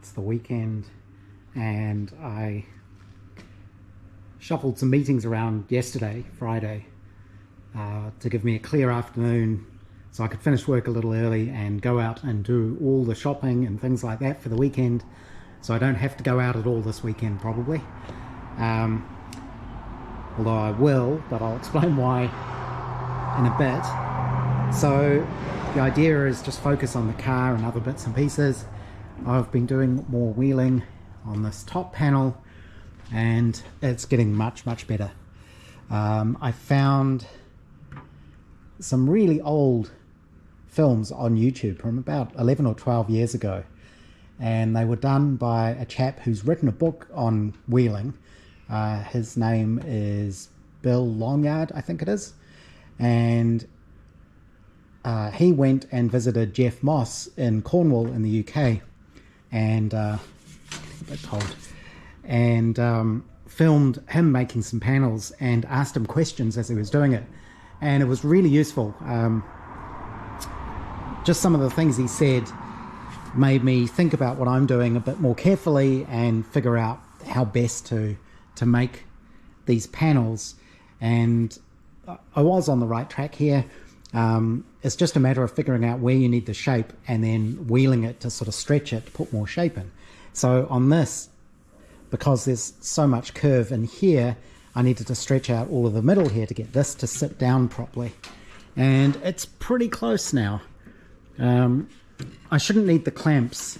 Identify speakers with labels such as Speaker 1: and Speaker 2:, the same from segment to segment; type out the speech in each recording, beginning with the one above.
Speaker 1: It's the weekend and I shuffled some meetings around yesterday, Friday, to give me a clear afternoon so I could finish work a little early and go out and do all the shopping and things like that for the weekend, so I don't have to go out at all this weekend probably. Although I will, but I'll explain why in a bit. So the idea is just focus on the car and other bits and pieces. I've been doing more wheeling on this top panel and it's getting much better. I found some really old films on YouTube from about 11 or 12 years ago, and they were done by a chap who's written a book on wheeling. His name is Bill Longyard, I think it is, and he went and visited Jeff Moss in Cornwall in the UK, and a bit cold, and filmed him making some panels and asked him questions as he was doing it, and it was really useful. Just some of the things he said made me think about what I'm doing a bit more carefully and figure out how best to make these panels, and I was on the right track here. It's just a matter of figuring out where you need the shape and then wheeling it to sort of stretch it to put more shape in. So on this, because there's so much curve in here, I needed to stretch out all of the middle here to get this to sit down properly, and it's pretty close now. I shouldn't need the clamps.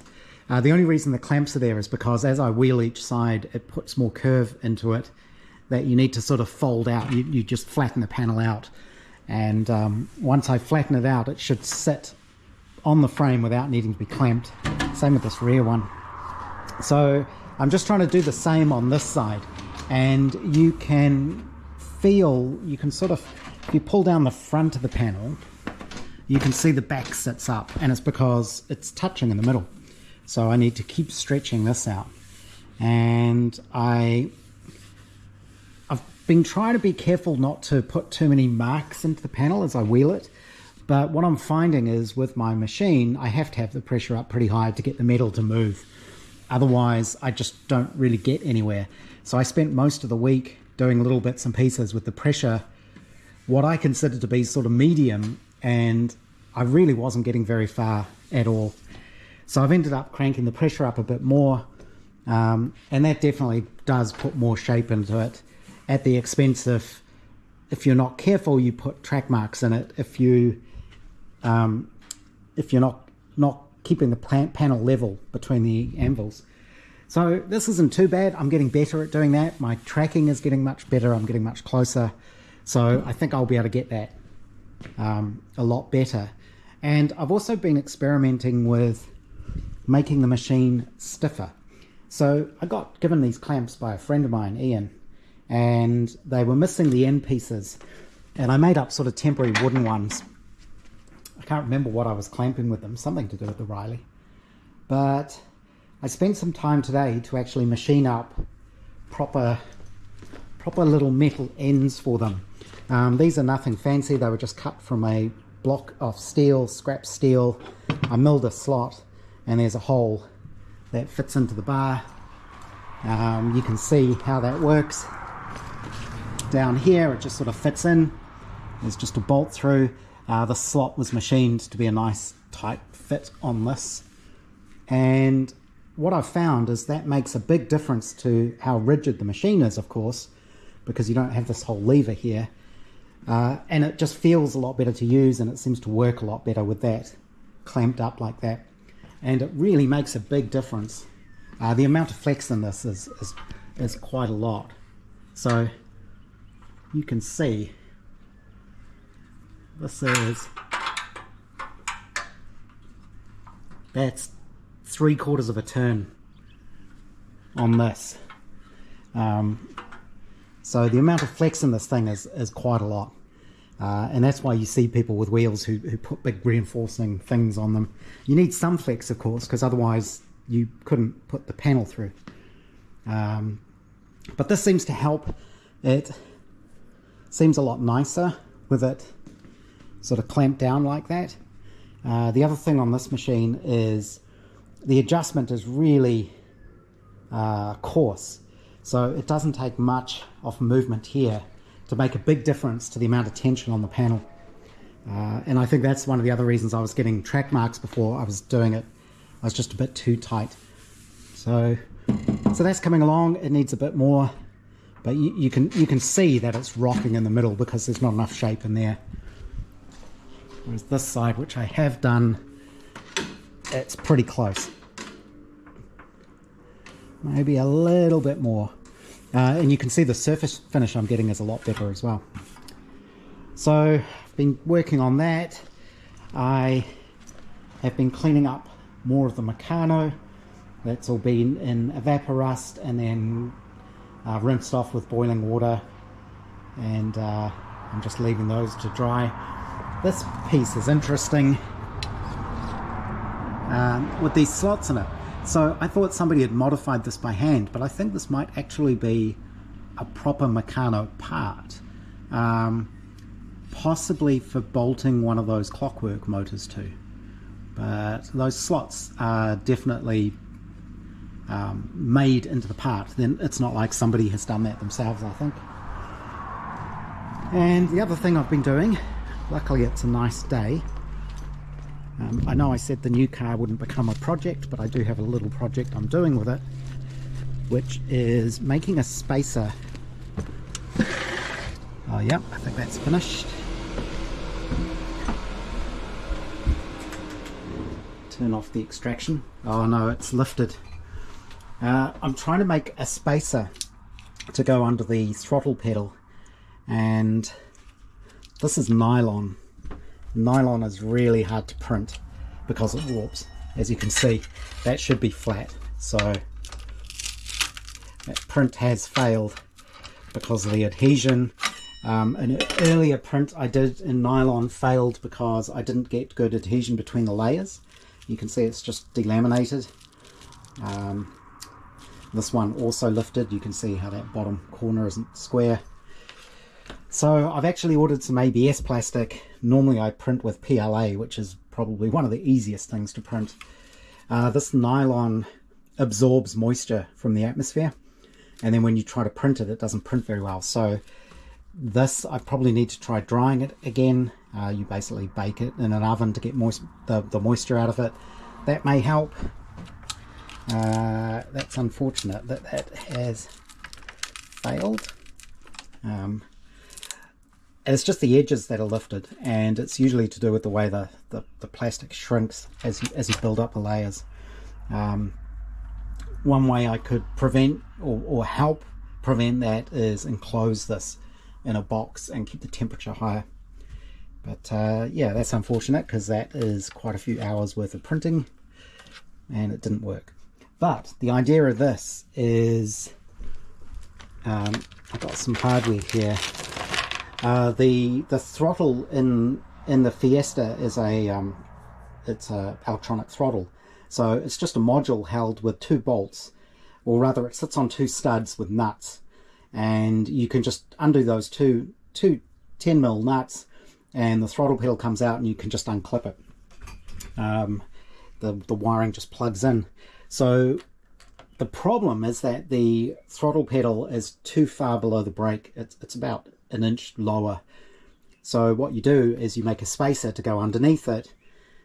Speaker 1: The only reason the clamps are there is because as I wheel each side, it puts more curve into it that you need to sort of fold out. You just flatten the panel out, and once I flatten it out, it should sit on the frame without needing to be clamped. Same with this rear one. So I'm just trying to do the same on this side, and you can feel, you can sort of, if you pull down the front of the panel, you can see the back sits up, and it's because it's touching in the middle. So I need to keep stretching this out. And I've been trying to be careful not to put too many marks into the panel as I wheel it. But what I'm finding is with my machine, I have to have the pressure up pretty high to get the metal to move. Otherwise, I just don't really get anywhere. So I spent most of the week doing little bits and pieces with the pressure, what I consider to be sort of medium, and I really wasn't getting very far at all. So I've ended up cranking the pressure up a bit more, and that definitely does put more shape into it, at the expense of, if you're not careful, you put track marks in it if you're not keeping the panel level between the anvils. So this isn't too bad. I'm getting better at doing that. My tracking is getting much better. I'm getting much closer. So I think I'll be able to get that a lot better. And I've also been experimenting with making the machine stiffer. So I got given these clamps by a friend of mine, Ian, and they were missing the end pieces, and I made up sort of temporary wooden ones. I can't remember what I was clamping with them, something to do with the Riley. But I spent some time today to actually machine up proper little metal ends for them. These are nothing fancy. They were just cut from a block of steel, scrap steel. I milled a slot, and there's a hole that fits into the bar. You can see how that works. Down here, it just sort of fits in. There's just a bolt through. The slot was machined to be a nice tight fit on this. And what I've found is that makes a big difference to how rigid the machine is, of course, because you don't have this whole lever here. And it just feels a lot better to use, and it seems to work a lot better with that clamped up like that. And it really makes a big difference. The amount of flex in this is quite a lot. So you can see this is, that's 3/4 of a turn on this. So the amount of flex in this thing is quite a lot. And that's why you see people with wheels who put big reinforcing things on them. You need some flex, of course, because otherwise you couldn't put the panel through. But this seems to help. It seems a lot nicer with it sort of clamped down like that. The other thing on this machine is the adjustment is really coarse, so it doesn't take much of movement here to make a big difference to the amount of tension on the panel. And I think that's one of the other reasons I was getting track marks before I was doing it. I was just a bit too tight. So that's coming along. It needs a bit more, but you can see that it's rocking in the middle because there's not enough shape in there. Whereas this side, which I have done, it's pretty close. Maybe a little bit more. And you can see the surface finish I'm getting is a lot better as well. So I've been working on that. I have been cleaning up more of the Meccano. That's all been in evaporust and then rinsed off with boiling water, and I'm just leaving those to dry. This piece is interesting with these slots in it. So I thought somebody had modified this by hand, but I think this might actually be a proper Meccano part, possibly for bolting one of those clockwork motors to. But those slots are definitely made into the part. Then it's not like somebody has done that themselves, I think. And the other thing I've been doing, luckily it's a nice day. I know I said the new car wouldn't become a project, but I do have a little project I'm doing with it, which is making a spacer. Oh yeah, I think that's finished. Turn off the extraction. Oh no, it's lifted. I'm trying to make a spacer to go under the throttle pedal, and this is nylon. Nylon is really hard to print because it warps. As you can see, that should be flat, so that print has failed because of the adhesion. An earlier print I did in nylon failed because I didn't get good adhesion between the layers. You can see it's just delaminated. This one also lifted. You can see how that bottom corner isn't square. So I've actually ordered some ABS plastic. Normally I print with PLA, which is probably one of the easiest things to print. This nylon absorbs moisture from the atmosphere, and then when you try to print it, it doesn't print very well. So this, I probably need to try drying it again. You basically bake it in an oven to get the moisture out of it. That may help. That's unfortunate that that has failed. And it's just the edges that are lifted, and it's usually to do with the way the plastic shrinks as you build up the layers. One way I could prevent or help prevent that is enclose this in a box and keep the temperature higher. But yeah, that's unfortunate because that is quite a few hours worth of printing and it didn't work. But the idea of this is I've got some hardware here. The throttle in the Fiesta is it's a electronic throttle, so it's just a module held with two bolts, or rather it sits on two studs with nuts, and you can just undo those two 10mm nuts and the throttle pedal comes out and you can just unclip it. The wiring just plugs in. So the problem is that the throttle pedal is too far below the brake. It's about an inch lower. So what you do is you make a spacer to go underneath it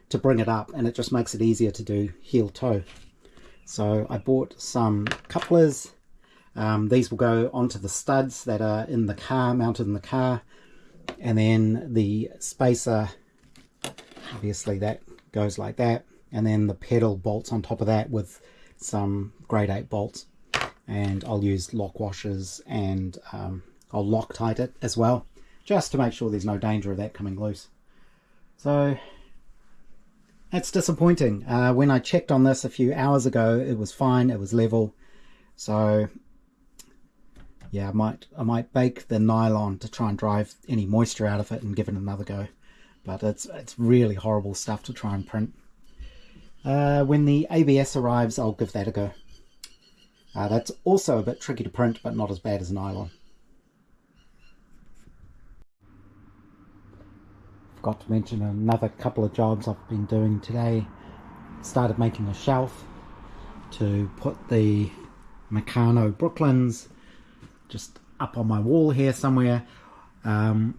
Speaker 1: to bring it up, and it just makes it easier to do heel toe. So I bought some couplers. These will go onto the studs that are in the car, mounted in the car, and then the spacer, obviously that goes like that, and then the pedal bolts on top of that with some grade 8 bolts, and I'll use lock washers, and I'll Loctite it as well, just to make sure there's no danger of that coming loose. So that's disappointing. When I checked on this a few hours ago, it was fine, it was level. So yeah, I might bake the nylon to try and drive any moisture out of it and give it another go. But it's really horrible stuff to try and print. When the ABS arrives, I'll give that a go. That's also a bit tricky to print, but not as bad as nylon. Forgot to mention another couple of jobs I've been doing today. started making a shelf to put the Meccano Brooklands just up on my wall here somewhere. I'm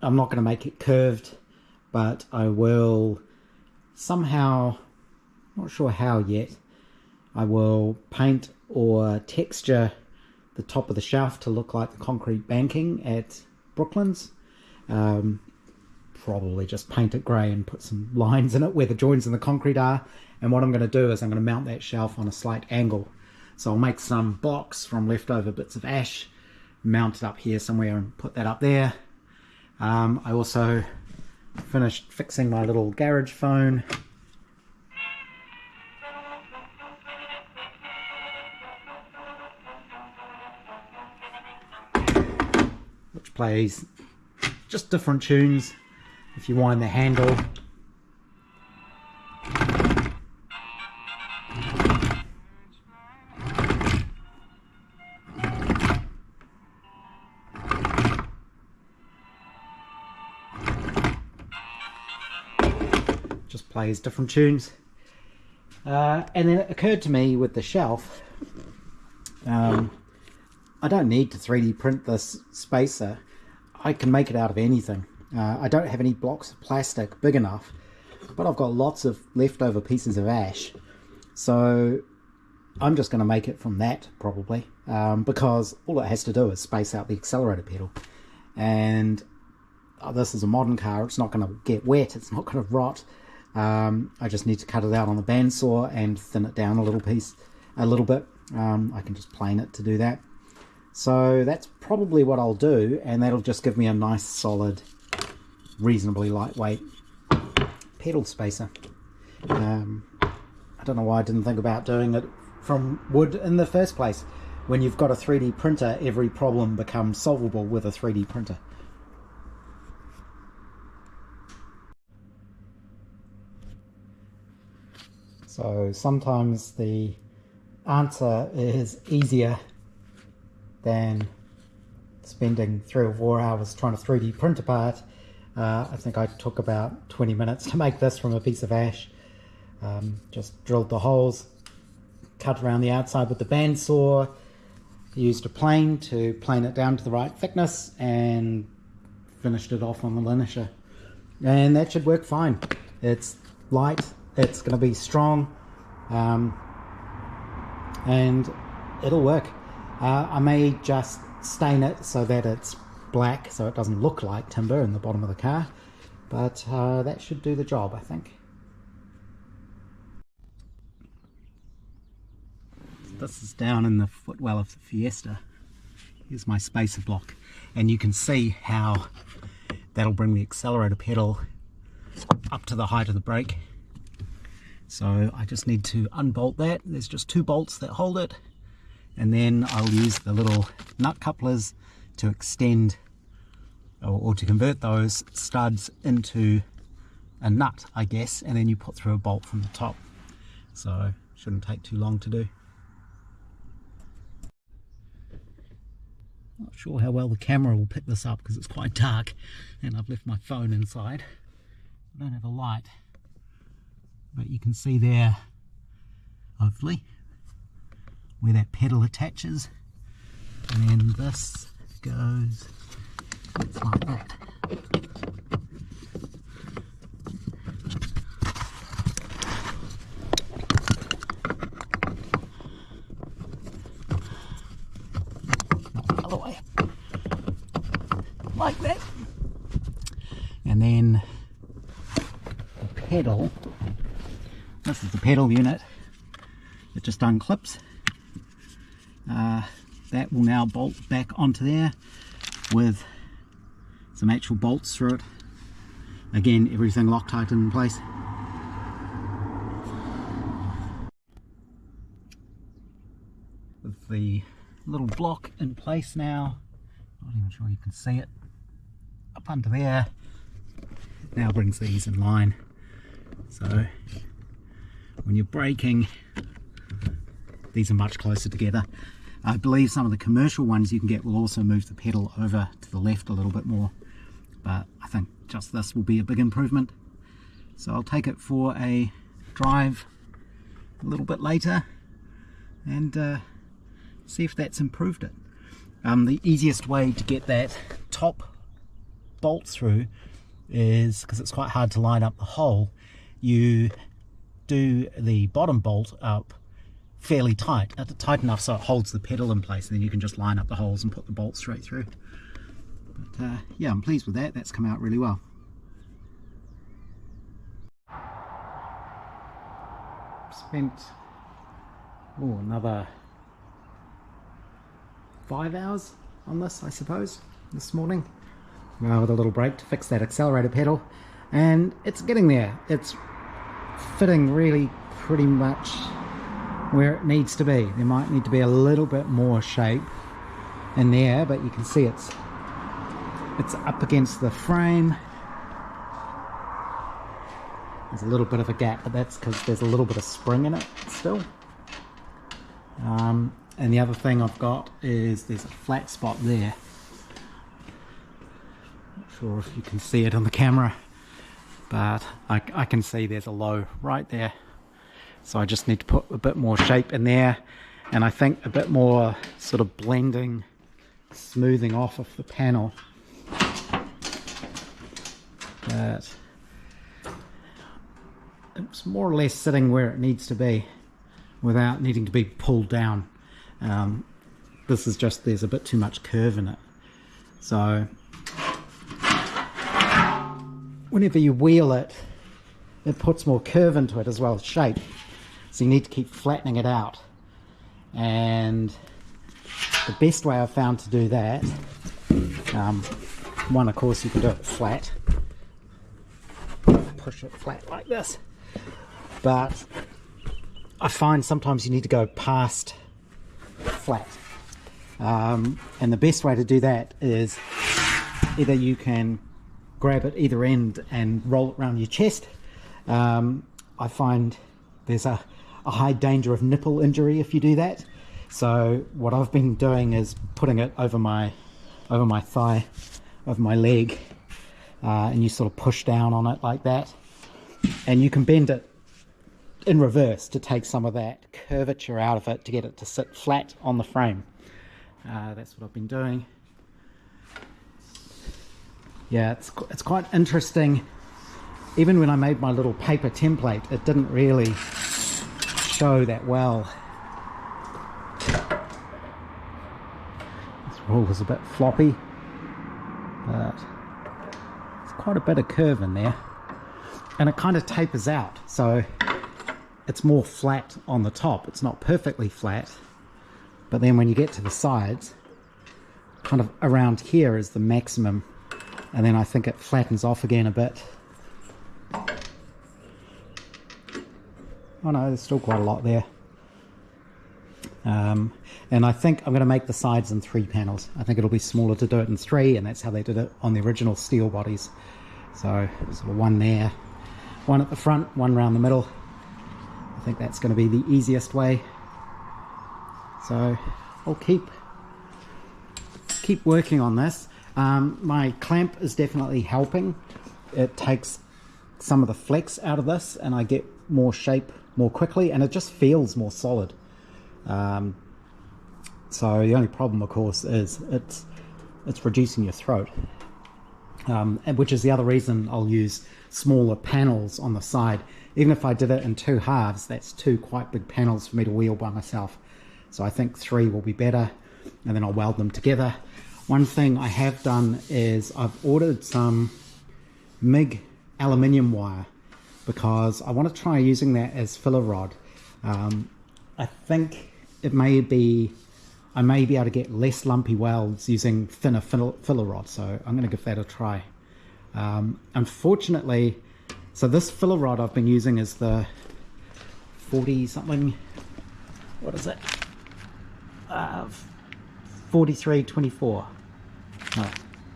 Speaker 1: not going to make it curved, but I will somehow, not sure how yet, I will paint or texture the top of the shelf to look like the concrete banking at Brooklands. Probably just paint it grey and put some lines in it where the joins in the concrete are. And what I'm going to do is I'm going to mount that shelf on a slight angle. So I'll make some blocks from leftover bits of ash, mount it up here somewhere and put that up there. I also finished fixing my little garage phone. Which plays just different tunes if you wind the handle. Just plays different tunes. And then it occurred to me with the shelf, I don't need to 3D print this spacer. I can make it out of anything. I don't have any blocks of plastic big enough, but I've got lots of leftover pieces of ash. So I'm just going to make it from that probably, because all it has to do is space out the accelerator pedal. And this is a modern car, it's not going to get wet, it's not going to rot. I just need to cut it out on the bandsaw and thin it down a little bit. I can just plane it to do that. So that's probably what I'll do, and that'll just give me a nice solid, reasonably lightweight pedal spacer. I don't know why I didn't think about doing it from wood in the first place. When you've got a 3D printer, every problem becomes solvable with a 3D printer. So sometimes the answer is easier than spending 3 or 4 hours trying to 3D print a part. I think I took about 20 minutes to make this from a piece of ash. Just drilled the holes, cut around the outside with the bandsaw, used a plane to plane it down to the right thickness, and finished it off on the linisher. And that should work fine. It's light, it's going to be strong, and it'll work. I may just stain it so that it's black, so it doesn't look like timber in the bottom of the car, but that should do the job, I think. This is down in the footwell of the Fiesta. Here's my spacer block, and you can see how that'll bring the accelerator pedal up to the height of the brake. So I just need to unbolt that. There's just 2 bolts that hold it, and then I'll use the little nut couplers to extend or to convert those studs into a nut, I guess, and then you put through a bolt from the top. So shouldn't take too long to do. Not sure how well the camera will pick this up because it's quite dark and I've left my phone inside. I don't have a light, but you can see there, hopefully, where that pedal attaches, and then this goes, it's like that. Not the other way, like that. And then the pedal, this is the pedal unit, it just unclips. That will now bolt back onto there with some actual bolts through it. Again, everything Loctite in place. With the little block in place now, not even sure you can see it, up under there, it now brings these in line. So when you're braking, these are much closer together. I believe some of the commercial ones you can get will also move the pedal over to the left a little bit more, but I think just this will be a big improvement. So I'll take it for a drive a little bit later and see if that's improved it. The easiest way to get that top bolt through is, because it's quite hard to line up the hole, you do the bottom bolt up fairly tight, tight enough so it holds the pedal in place, and then you can just line up the holes and put the bolt straight through. But yeah, I'm pleased with that. That's come out really well. Spent another 5 hours on this, I suppose, this morning, with a little break to fix that accelerator pedal, and it's getting there. It's fitting really pretty much where it needs to be. There might need to be a little bit more shape in there, but you can see it's up against the frame. There's a little bit of a gap, but that's because there's a little bit of spring in it still. And the other thing I've got is there's a flat spot there. Not sure if you can see it on the camera, but I can see there's a low right there. So I just need to put a bit more shape in there, and I think a bit more sort of blending, smoothing off of the panel. But it's more or less sitting where it needs to be without needing to be pulled down. This is just, there's a bit too much curve in it. So whenever you wheel it, it puts more curve into it as well as shape. So you need to keep flattening it out. And the best way I've found to do that, one, of course, you can do it flat. Push it flat like this. But I find sometimes you need to go past flat. And the best way to do that is either you can grab at either end and roll it around your chest. I find there's a high danger of nipple injury if you do that. So what I've been doing is putting it over my thigh, over my leg, and you sort of push down on it like that, and you can bend it in reverse to take some of that curvature out of it to get it to sit flat on the frame. That's what I've been doing. Yeah, it's quite interesting. Even when I made my little paper template, it didn't really show that well. This roll is a bit floppy, but there's quite a bit of curve in there, and it kind of tapers out, so it's more flat on the top. It's not perfectly flat, but then when you get to the sides, kind of around here is the maximum, and then I think it flattens off again a bit. Oh no, there's still quite a lot there. And I think I'm going to make the sides in 3 panels. I think it'll be smaller to do it in 3, and that's how they did it on the original steel bodies. So sort of one there, one at the front, one around the middle. I think that's going to be the easiest way. So I'll keep working on this. My clamp is definitely helping. It takes some of the flex out of this, and I get more shape more quickly, and it just feels more solid. So the only problem, of course, is it's reducing your throat, and which is the other reason I'll use smaller panels on the side. Even if I did it in 2 halves, that's 2 quite big panels for me to wheel by myself. So I think 3 will be better, and then I'll weld them together. One thing I have done is I've ordered some MIG aluminium wire, because I want to try using that as filler rod. I think I may be able to get less lumpy welds using thinner filler rod, so I'm going to give that a try. Unfortunately, so this filler rod I've been using is the 40 something, what is it? 4324. No,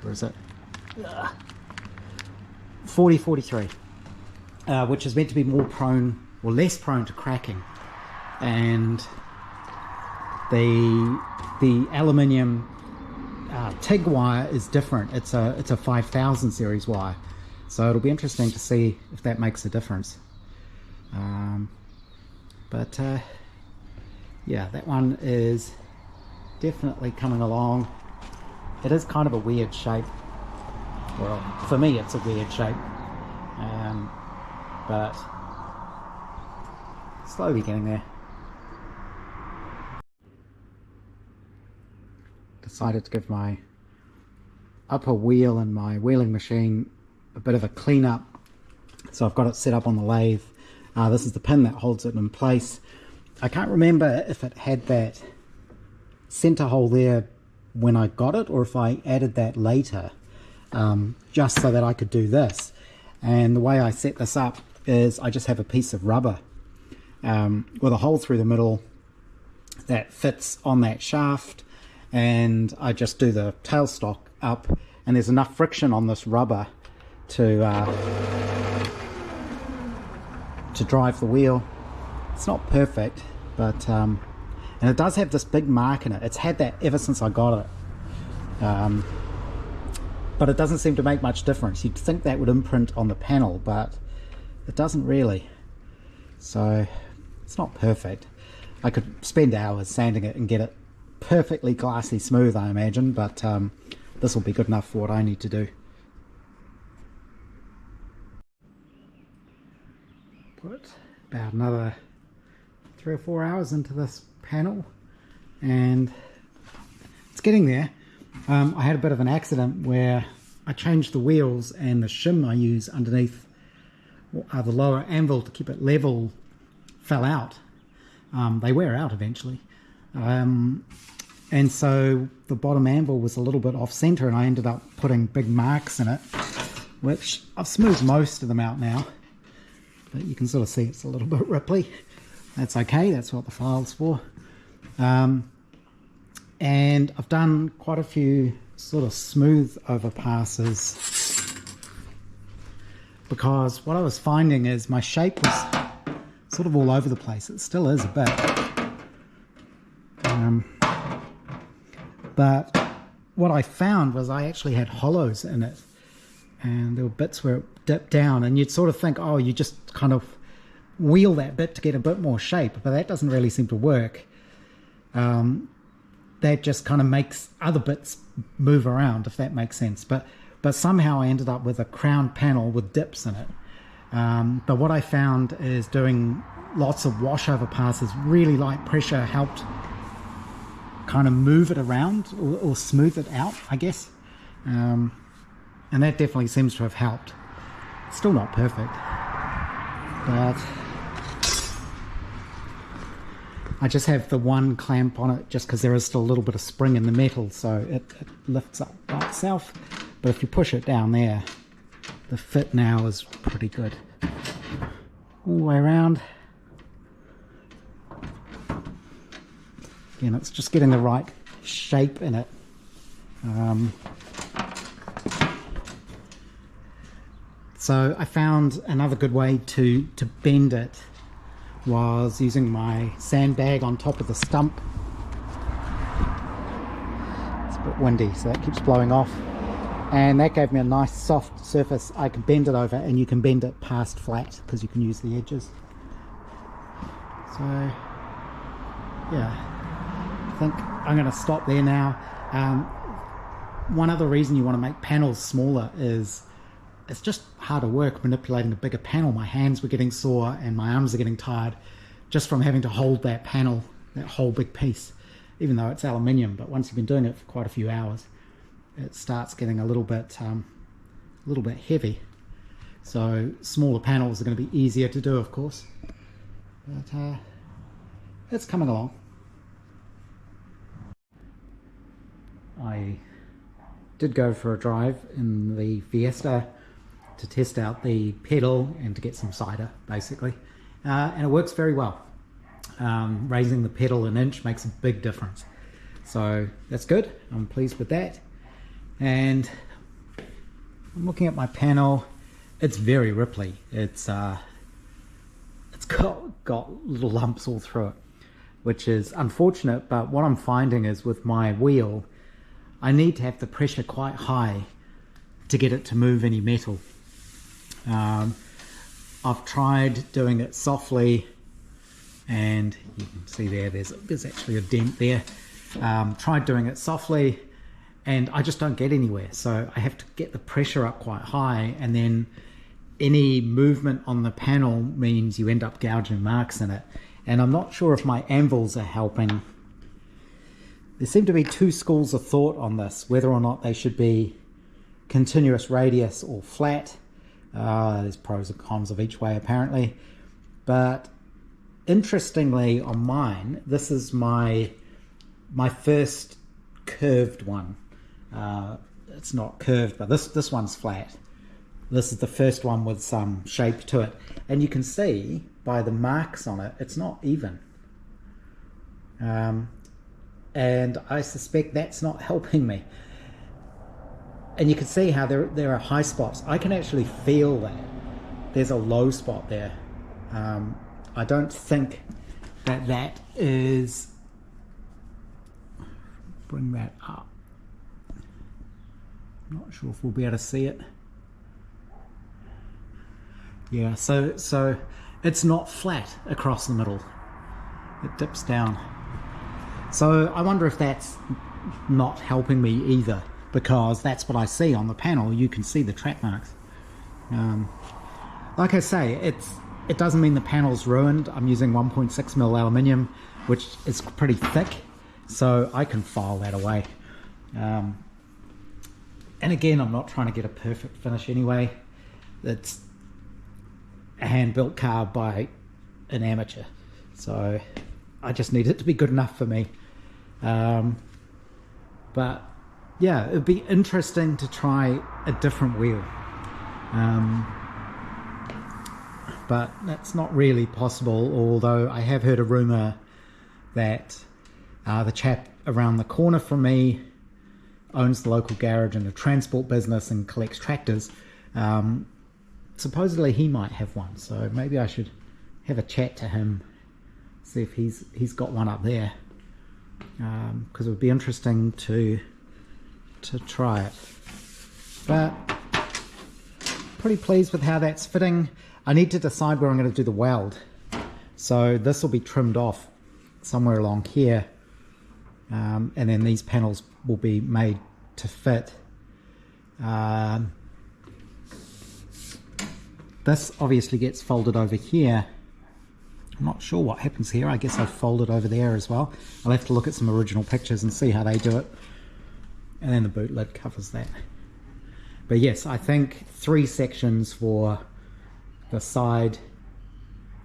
Speaker 1: where is it? 4043. Which is meant to be more prone, or less prone to cracking, and the aluminium TIG wire is different. It's a 5000 series wire, So it'll be interesting to see if that makes a difference. But yeah, that one is definitely coming along. It is kind of a weird shape. Well, for me it's a weird shape, but slowly getting there. Decided to give my upper wheel and my wheeling machine a bit of a clean up. So I've got it set up on the lathe. This is the pin that holds it in place. I can't remember if it had that center hole there when I got it, or if I added that later, just so that I could do this. And the way I set this up is I just have a piece of rubber with a hole through the middle that fits on that shaft, and I just do the tailstock up, and there's enough friction on this rubber to drive the wheel. It's not perfect, but and it does have this big mark in it. It's had that ever since I got it, but it doesn't seem to make much difference. You'd think that would imprint on the panel, but it doesn't really. So it's not perfect. I could spend hours sanding it and get it perfectly glassy smooth, I imagine, but this will be good enough for what I need to do. Put about another 3 or 4 hours into this panel, and it's getting there. I had a bit of an accident where I changed the wheels, and the shim I use underneath the lower anvil to keep it level fell out. They wear out eventually, and so the bottom anvil was a little bit off center, and I ended up putting big marks in it, which I've smoothed most of them out now, but you can sort of see it's a little bit ripply. That's okay, that's what the file's for. And I've done quite a few sort of smooth overpasses, because what I was finding is my shape was sort of all over the place. It still is a bit. But what I found was I actually had hollows in it, and there were bits where it dipped down, and you'd sort of think, oh, you just kind of wheel that bit to get a bit more shape, but that doesn't really seem to work. That just kind of makes other bits move around, if that makes sense. But somehow I ended up with a crown panel with dips in it. But what I found is doing lots of washover passes, really light pressure, helped kind of move it around or smooth it out, I guess. And that definitely seems to have helped. It's still not perfect, but I just have the one clamp on it just because there is still a little bit of spring in the metal, so it lifts up by itself. But if you push it down there, the fit now is pretty good. All the way around. Again, it's just getting the right shape in it. So I found another good way to bend it was using my sandbag on top of the stump. It's a bit windy, so that keeps blowing off. And that gave me a nice soft surface I can bend it over, and you can bend it past flat because you can use the edges. So yeah, I think I'm going to stop there now. One other reason you want to make panels smaller is it's just harder work manipulating a bigger panel. My hands were getting sore and my arms are getting tired just from having to hold that panel, that whole big piece, even though it's aluminium. But once you've been doing it for quite a few hours, it starts getting a little bit heavy. So smaller panels are going to be easier to do, of course, but it's coming along. I did go for a drive in the Fiesta to test out the pedal and to get some cider, basically, and it works very well. Raising the pedal an inch makes a big difference, so that's good. I'm pleased with that. And I'm looking at my panel. It's very ripply. It's got little lumps all through it, which is unfortunate. But what I'm finding is with my wheel, I need to have the pressure quite high to get it to move any metal. I've tried doing it softly, and you can see there's actually a dent there. Tried doing it softly, and I just don't get anywhere. So I have to get the pressure up quite high, and then any movement on the panel means you end up gouging marks in it. And I'm not sure if my anvils are helping. There seem to be two schools of thought on this, whether or not they should be continuous radius or flat. There's pros and cons of each way apparently. But interestingly on mine, this is my first curved one. It's not curved, but this one's flat. This is the first one with some shape to it. And you can see by the marks on it, it's not even. And I suspect that's not helping me. And you can see how there are high spots. I can actually feel that. There's a low spot there. I don't think that is... Bring that up. I'm not sure if we'll be able to see it. Yeah, so it's not flat across the middle. It dips down. So I wonder if that's not helping me either, because that's what I see on the panel. You can see the track marks. Like I say, it doesn't mean the panel's ruined. I'm using 1.6mm aluminium, which is pretty thick, so I can file that away. And again, I'm not trying to get a perfect finish anyway. It's a hand-built car by an amateur, so I just need it to be good enough for me. But yeah, it'd be interesting to try a different wheel, but that's not really possible, although I have heard a rumor that the chap around the corner from me owns the local garage and a transport business and collects tractors. Supposedly he might have one, so maybe I should have a chat to him, see if he's got one up there, because it would be interesting to try it. But pretty pleased with how that's fitting. I need to decide where I'm going to do the weld, so this will be trimmed off somewhere along here, and then these panels will be made to fit. This obviously gets folded over here. I'm not sure what happens here. I guess I've folded over there as well. I'll have to look at some original pictures and see how they do it. And then the boot lid covers that. But yes, I think 3 sections for the side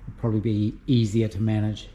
Speaker 1: would probably be easier to manage.